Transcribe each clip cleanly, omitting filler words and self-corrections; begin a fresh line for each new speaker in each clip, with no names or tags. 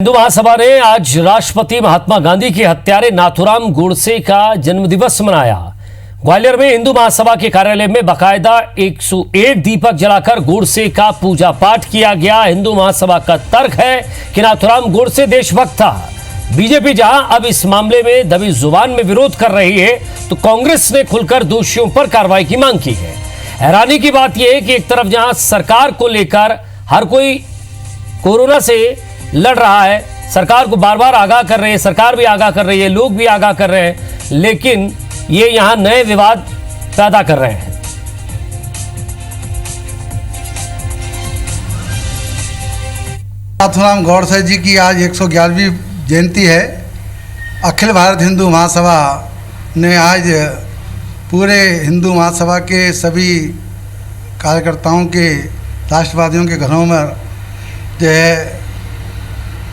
हिंदू महासभा ने आज राष्ट्रपति महात्मा गांधी के हत्यारे नाथूराम गोडसे का जन्मदिवस मनाया। ग्वालियर में हिंदू महासभा के कार्यालय में बाकायदा 101 दीपक जलाकर गोडसे का पूजा पाठ किया गया। हिंदू महासभा का तर्क है कि नाथूराम गोडसे देशभक्त था। बीजेपी जहां अब इस मामले में दबी जुबान में विरोध कर रही है, तो कांग्रेस ने खुलकर दोषियों पर कार्रवाई की मांग की है। हैरानी की बात यह है कि एक तरफ जहां सरकार को लेकर हर कोई कोरोना से लड़ रहा है, सरकार को बार बार आगाह कर रही है, सरकार भी आगाह कर रही है, लोग भी आगाह कर रहे हैं, लेकिन ये यहां नए विवाद पैदा कर रहे हैं।
नाथूराम गोडसे जी की आज 111वीं जयंती है। अखिल भारत हिंदू महासभा ने आज पूरे हिंदू महासभा के सभी कार्यकर्ताओं के, राष्ट्रवादियों के घरों में जो है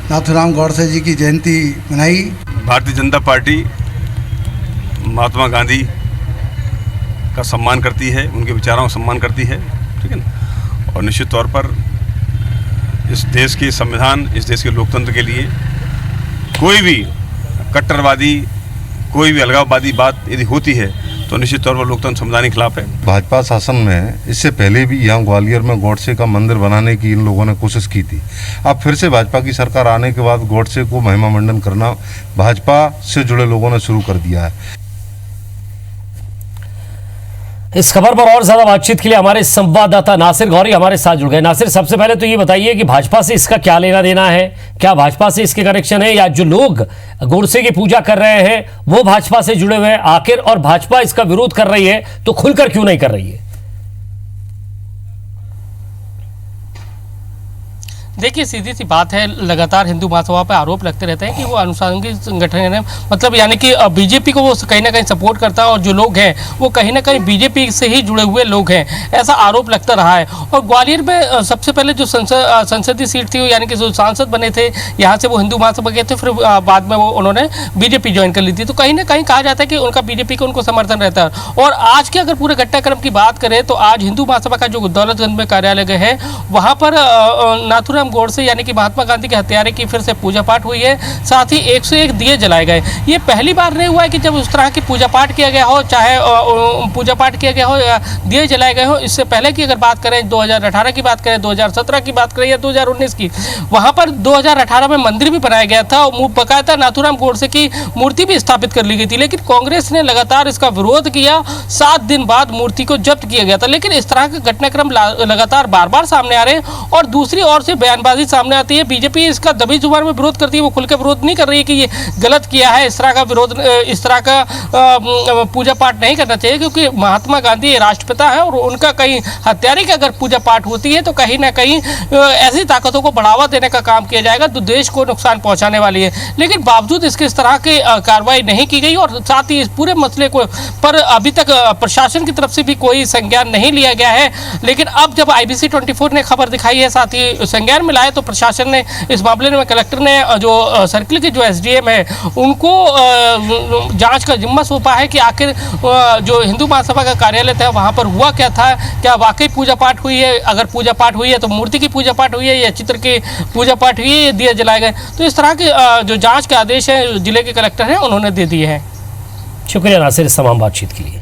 नाथूराम गोडसे जी की जयंती मनाई।
भारतीय जनता पार्टी महात्मा गांधी का सम्मान करती है, उनके विचारों का सम्मान करती है, ठीक है ना। और निश्चित तौर पर इस देश के संविधान, इस देश के लोकतंत्र के लिए कोई भी कट्टरवादी, कोई भी अलगाववादी बात यदि होती है तो निश्चित तौर पर लोकतंत्र संविधान के खिलाफ है।
भाजपा शासन में इससे पहले भी यहाँ ग्वालियर में गोडसे का मंदिर बनाने की इन लोगों ने कोशिश की थी। अब फिर से भाजपा की सरकार आने के बाद गोडसे को महिमा मंडन करना भाजपा से जुड़े लोगों ने शुरू कर दिया है।
इस खबर पर और ज्यादा बातचीत के लिए हमारे संवाददाता नासिर गौरी हमारे साथ जुड़ गए। नासिर, सबसे पहले तो ये बताइए कि भाजपा से इसका क्या लेना देना है? क्या भाजपा से इसके कनेक्शन है, या जो लोग गोडसे की पूजा कर रहे हैं वो भाजपा से जुड़े हुए हैं आखिर? और भाजपा इसका विरोध कर रही है तो खुलकर क्यों नहीं कर रही है?
देखिए, सीधी सी बात है, लगातार हिंदू महासभा पर आरोप लगते रहते हैं कि वो अनुसांगिक संगठन है, मतलब यानी कि बीजेपी को वो कहीं ना कहीं सपोर्ट करता है और जो लोग हैं वो कहीं ना कहीं बीजेपी से ही जुड़े हुए लोग हैं, ऐसा आरोप लगता रहा है। और ग्वालियर में सबसे पहले जो संसदीय सीट थी, यानी कि जो सांसद बने थे यहाँ से, वो हिंदू महासभा के थे, फिर बाद में वो उन्होंने बीजेपी ज्वाइन कर ली थी। तो कहीं ना कहीं कहा जाता है कि उनका बीजेपी को उनको समर्थन रहता है। और आज के अगर पूरे घटनाक्रम की बात करें तो आज हिंदू महासभा का जो दौलतगंज में कार्यालय है वहाँ पर नाथूराम गोडसे यानी कि महात्मा गांधी के हत्यारे की फिर से पूजा पाठ हुई है। साथ ही 101 दिए जलाए गए। ये पहली बार नहीं हुआ है कि जब उस तरह की पूजा पाठ किया गया हो, चाहे पूजा पाठ किया गया हो या दिए जलाए गए हो। इससे पहले की अगर बात करें, 2018 की बात करें, 2017 की बात करें या 2019 की, वहाँ पर 2018 में मंदिर भी बनाया गया था और बाकायदा नाथूराम गोडसे की मूर्ति भी स्थापित कर ली गई थी। लेकिन कांग्रेस ने लगातार इसका विरोध किया। 7 दिन बाद मूर्ति को जब्त किया गया था। लेकिन इस तरह के घटनाक्रम लगातार बार बार सामने आ रहे हैं। और दूसरी ओर से बयानबाजी सामने आती है, बीजेपी इसका दबी जुबान में विरोध करती है, वो खुलकर विरोध नहीं कर रही है कि ये गलत किया है। इस तरह का विरोध, इस तरह का पूजा पाठ नहीं करना चाहिए, क्योंकि महात्मा गांधी राष्ट्रपिता है और उनका कहीं हत्यारे की अगर पूजा पाठ होती है तो कहीं ना कहीं ऐसी ताकतों को बढ़ावा देने का काम किया जाएगा तो देश को नुकसान पहुंचाने वाली है। लेकिन बावजूद इसके इस तरह की कार्रवाई नहीं की गई और साथ ही इस पूरे मसले को पर अभी तक प्रशासन की तरफ से भी कोई संज्ञान नहीं लिया गया है। लेकिन अब जब IBC 24 ने खबर दिखाई है, साथ ही संज्ञान मिला है, तो प्रशासन ने इस मामले में, कलेक्टर ने जो सर्किल के जो SDM है उनको जांच का जिम्मा सौंपा है कि आखिर जो हिंदू महासभा का कार्यालय था वहां पर हुआ क्या था, क्या वाकई पूजा पाठ हुई है, अगर पूजा पाठ हुई है तो मूर्ति की पूजा पाठ हुई है या चित्र की पूजा पाठ हुई है या दिए जलाए गए। तो इस तरह के जो जांच के आदेश हैं जिले के कलेक्टर हैं उन्होंने दे दिए हैं।
शुक्रिया नासिर इस तमाम बातचीत के लिए।